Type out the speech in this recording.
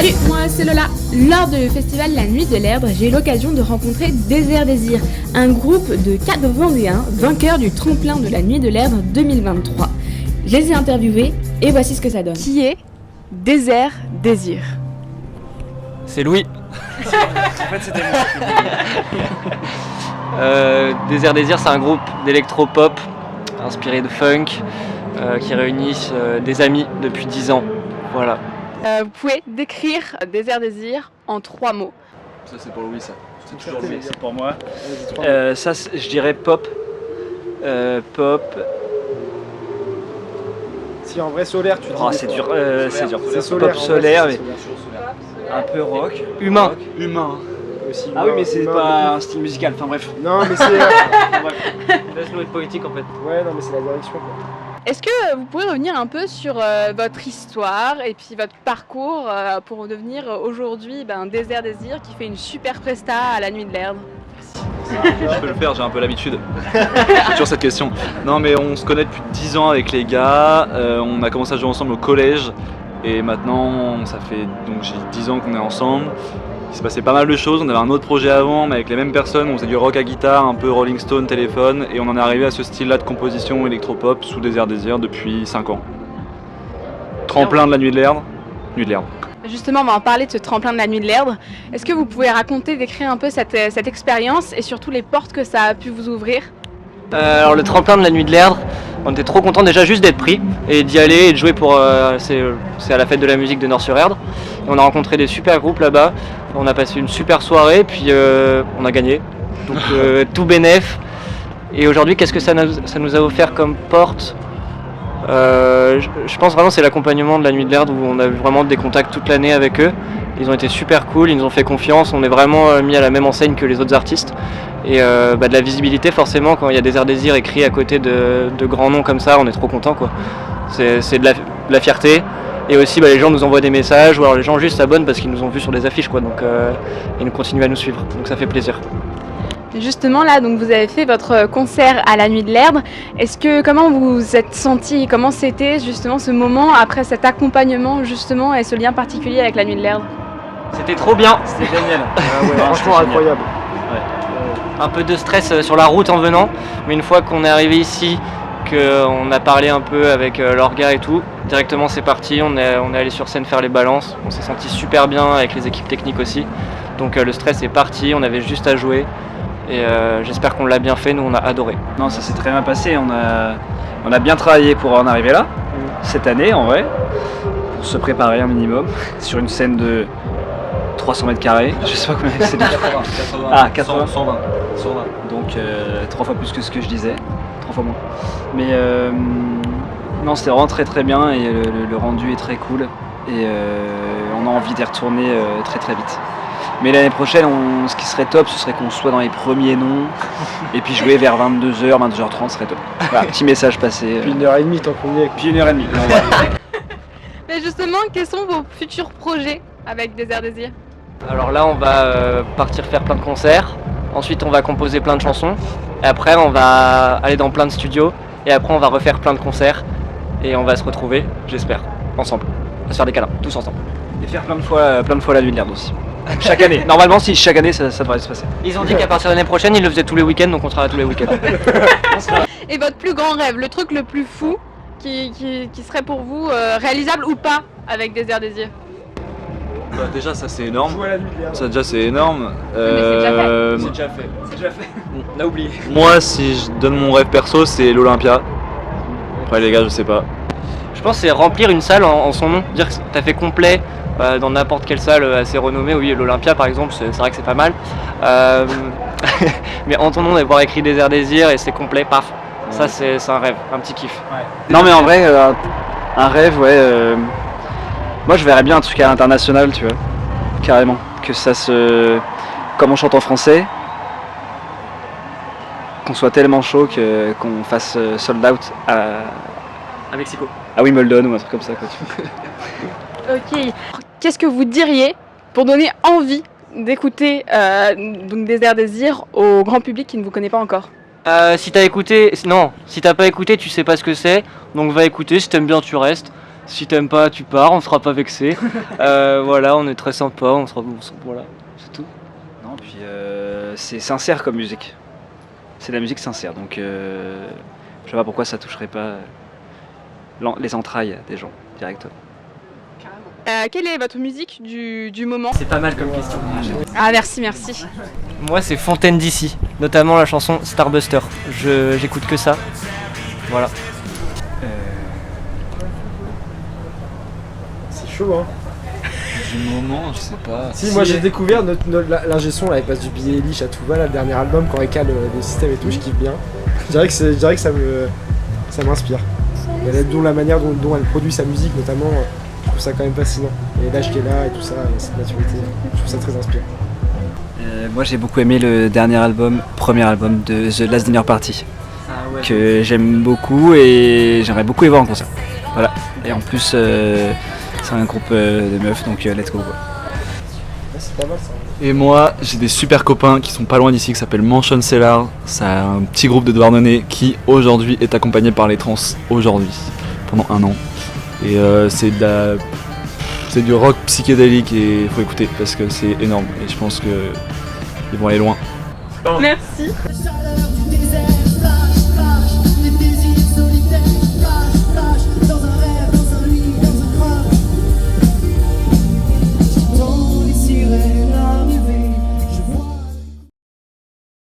Salut, moi c'est Lola. Lors du festival La Nuit de l'Erdre, j'ai eu l'occasion de rencontrer Désert Désir, un groupe de 4 Vendéens, vainqueurs du tremplin de La Nuit de l'Erdre 2023. Je les ai interviewés et voici ce que ça donne. Qui est Désert Désir? C'est Louis. En fait, c'était moi. Désert Désir, c'est un groupe d'électro-pop inspiré de funk qui réunit des amis depuis 10 ans. Voilà. Vous pouvez décrire Désert Désir en 3 mots. Ça, c'est pour Louis, ça. C'est toujours Louis. c'est pour moi. Ça, je dirais pop. Pop. Si en vrai solaire, tu dis. Oh, c'est dur. C'est dur. C'est solaire. Pop solaire, mais Un peu rock. humain. Humain. Aussi, Ah oui, mais c'est humain. pas un style musical. Enfin bref. Non, mais c'est. Laisse-nous être poétique en fait. Ouais, non, mais c'est la direction quoi. Est-ce que vous pouvez revenir un peu sur votre histoire et puis votre parcours pour devenir aujourd'hui Désert Désir qui fait une super presta à La Nuit de l'Erdre? Je peux le faire, j'ai un peu l'habitude. C'est toujours cette question. Non, mais on se connaît depuis 10 ans avec les gars. On a commencé à jouer ensemble au collège. Et maintenant, ça fait donc j'ai 10 ans qu'on est ensemble. Il s'est passé pas mal de choses. On avait un autre projet avant, mais avec les mêmes personnes. On faisait du rock à guitare, un peu Rolling Stone, téléphone. Et on en est arrivé à ce style-là de composition électropop sous Désert Désir depuis 5 ans. Tremplin de La Nuit de l'Erdre. Nuit de l'Erdre. Justement, on va en parler de ce tremplin de La Nuit de l'Erdre. Est-ce que vous pouvez raconter, décrire un peu cette expérience et surtout les portes que ça a pu vous ouvrir? Alors le tremplin de La Nuit de l'Erdre, on était trop contents déjà juste d'être pris et d'y aller et de jouer pour... c'est à la fête de la musique de Nord-sur-Erdre. Et on a rencontré des super groupes là-bas. On a passé une super soirée puis on a gagné. Donc tout bénef. Et aujourd'hui, qu'est-ce que ça nous a offert comme porte? Je pense vraiment que c'est l'accompagnement de La Nuit de l'Erdre où on a eu vraiment des contacts toute l'année avec eux. Ils ont été super cool, ils nous ont fait confiance, on est vraiment mis à la même enseigne que les autres artistes. Et de la visibilité forcément quand il y a Désert Désir écrit à côté de grands noms comme ça, on est trop content quoi. C'est de la fierté. Et aussi les gens nous envoient des messages ou alors les gens juste s'abonnent parce qu'ils nous ont vus sur des affiches quoi. Donc ils nous continuent à nous suivre, donc ça fait plaisir. Justement là, donc vous avez fait votre concert à La Nuit de l'Erdre. Comment vous vous êtes senti, comment c'était justement ce moment après cet accompagnement justement et ce lien particulier avec La Nuit de l'Erdre? C'était trop bien. C'était génial. Ah ouais, franchement incroyable. Un peu de stress sur la route en venant, mais une fois qu'on est arrivé ici, qu'on a parlé un peu avec l'orga et tout, directement c'est parti, on est allé sur scène faire les balances, on s'est senti super bien avec les équipes techniques aussi, donc le stress est parti, on avait juste à jouer et j'espère qu'on l'a bien fait, nous on a adoré. Non, ça s'est très bien passé. On a bien travaillé pour en arriver là, cette année en vrai, pour se préparer un minimum sur une scène de 300 mètres carrés. Je sais pas combien c'est. 80. Ah, 80. 120. Donc 3 fois plus que ce que je disais, 3 fois moins. Mais non, c'était vraiment très très bien et le rendu est très cool et on a envie d'y retourner très très vite. Mais l'année prochaine, ce qui serait top, ce serait qu'on soit dans les premiers noms et puis jouer vers 22h, 22h30 serait top. Voilà, petit message passé. Puis 1h30 tant qu'on y est. Puis 1h30. Mais justement, quels sont vos futurs projets avec Désert Désir? Alors là on va partir faire plein de concerts, ensuite on va composer plein de chansons, et après on va aller dans plein de studios, et après on va refaire plein de concerts, et on va se retrouver, j'espère, ensemble, on va se faire des câlins, tous ensemble. Et faire plein de fois La Nuit de l'Erdre aussi. Chaque année. Normalement, si, chaque année ça devrait se passer. Ils ont dit qu'à partir de l'année prochaine ils le faisaient tous les week-ends, donc on travaille tous les week-ends. Et votre plus grand rêve, le truc le plus fou qui serait pour vous réalisable ou pas avec Désert Désir? Bah déjà ça c'est énorme, Jouer à La Nuit de l'Erdre. ça déjà c'est énorme. c'est déjà fait. On a oublié. Moi si je donne mon rêve perso c'est l'Olympia. Après les gars je sais pas. Je pense que c'est remplir une salle en son nom, dire que t'as fait complet dans n'importe quelle salle assez renommée, oui l'Olympia par exemple, c'est vrai que c'est pas mal. Mais en ton nom d'avoir écrit Désert Désir et c'est complet, paf, ça c'est un rêve, un petit kiff. Ouais. Non mais en vrai, un rêve, ouais. Moi je verrais bien un truc à l'international, tu vois, carrément. Que ça se... Comme on chante en français, qu'on soit tellement chaud qu'on fasse sold out À Mexico. à Wimbledon ou un truc comme ça, quoi. Ok. Qu'est-ce que vous diriez pour donner envie d'écouter donc Désert Désir au grand public qui ne vous connaît pas encore? Si t'as pas écouté, tu sais pas ce que c'est, donc va écouter, si t'aimes bien tu restes. Si t'aimes pas, tu pars, on sera pas vexé. Voilà, on est très sympa, voilà, c'est tout. Non, puis c'est sincère comme musique. C'est de la musique sincère, donc je sais pas pourquoi ça toucherait pas les entrailles des gens directement. Quelle est votre musique du moment? C'est pas mal comme question. Ah merci, merci. Moi, c'est Fontaine d'ici, notamment la chanson Starbuster. J'écoute que ça. Voilà. C'est chaud, hein. Du moment, je sais pas. Si, moi j'ai découvert l'ingé son là, il passe du Billie Eilish à tout va, là, le dernier album, quand elle cale le système et tout, je kiffe bien. Je dirais que ça m'inspire. Et dont la manière dont elle produit sa musique notamment, je trouve ça quand même fascinant. Et l'âge qu'elle a et tout ça, et cette maturité, je trouve ça très inspirant. Moi j'ai beaucoup aimé le premier album de The Last Dinner Party, que j'aime beaucoup et j'aimerais beaucoup les voir en concert. Voilà. Et en plus c'est un groupe de meufs, donc let's go quoi. Ouais, c'est pas mal ça. Et moi, j'ai des super copains qui sont pas loin d'ici, qui s'appellent Mansion Cellar. C'est un petit groupe de Douarnenez qui aujourd'hui est accompagné par les trans aujourd'hui, pendant 1 an. Et c'est du rock psychédélique et il faut écouter parce que c'est énorme et je pense qu'ils vont aller loin. Merci.